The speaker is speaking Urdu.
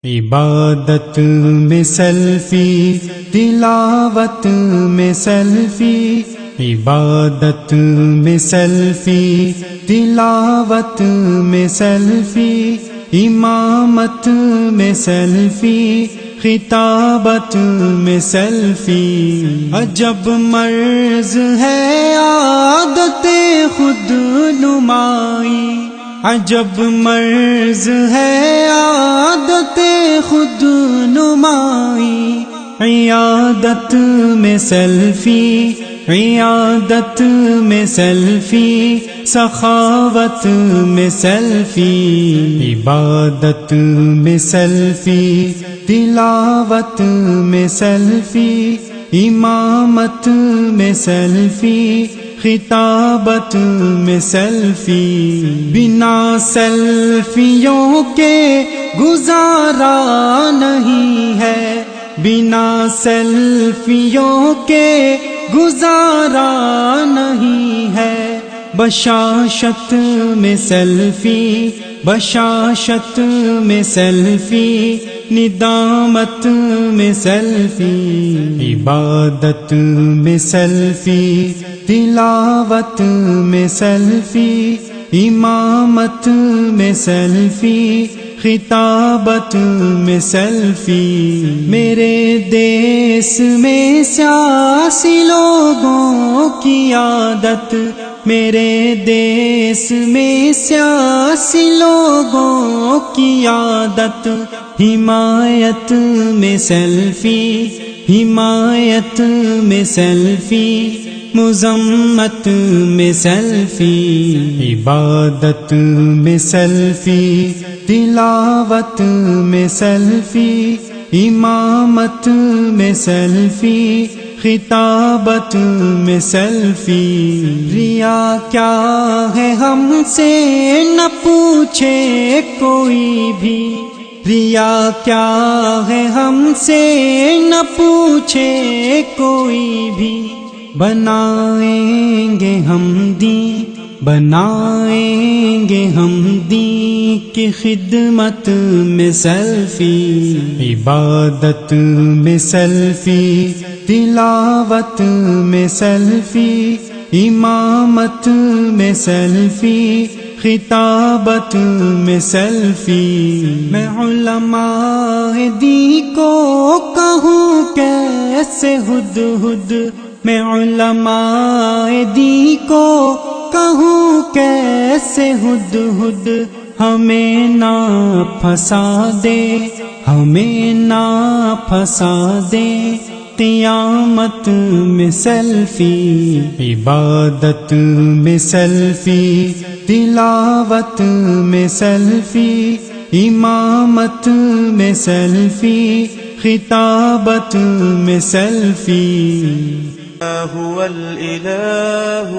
عبادت میں سیلفی، تلاوت میں سیلفی، عبادت میں سیلفی، تلاوت میں سیلفی، امامت میں سیلفی، خطابت میں سیلفی۔ عجب مرض ہے عادت خود نمائی، عجب مرض ہے عادت خود نمائی، عیادت میں سیلفی، عیادت میں سیلفی، سخاوت میں سیلفی، عبادت میں سیلفی، تلاوت میں سیلفی، امامت میں سیلفی، خطابت میں سیلفی۔ بنا سیلفیوں کے گزارا نہیں ہے، بنا سیلفیوں کے گزارا نہیں ہے، بشاشت میں سیلفی، بشاشت میں سیلفی، ندامت میں سیلفی، عبادت میں سیلفی، تلاوت میں سیلفی، امامت میں سیلفی، خطابت میں سیلفی۔ میرے دیس میں سیاسی لوگوں کی عادت، میرے دیس میں سیاسی لوگوں کی عادت، حمایت میں سیلفی، حمایت میں سیلفی، مذمت میں سیلفی، عبادت میں سیلفی، تلاوت میں سیلفی، امامت میں سیلفی، خطابت میں سیلفی۔ ریا کیا ہے ہم سے نہ پوچھے کوئی بھی، ریا کیا ہے ہم سے نہ پوچھے کوئی بھی، بنائیں گے ہم دین، بنائیں گے ہم دین کی خدمت میں سیلفی، عبادت میں سیلفی، تلاوت میں سیلفی، امامت میں سیلفی، خطابت میں سیلفی۔ میں علماء دین کو کہوں کیسے ہد ہد، میں علماء دین کو کہوں کیسے ہد ہد، ہمیں نہ پھنسا دے، ہمیں نہ پھنسا دے، قیامت میں سیلفی، عبادت میں سیلفی، تلاوت میں سیلفی، امامت میں سیلفی، خطابت میں سیلفی۔ هو الإله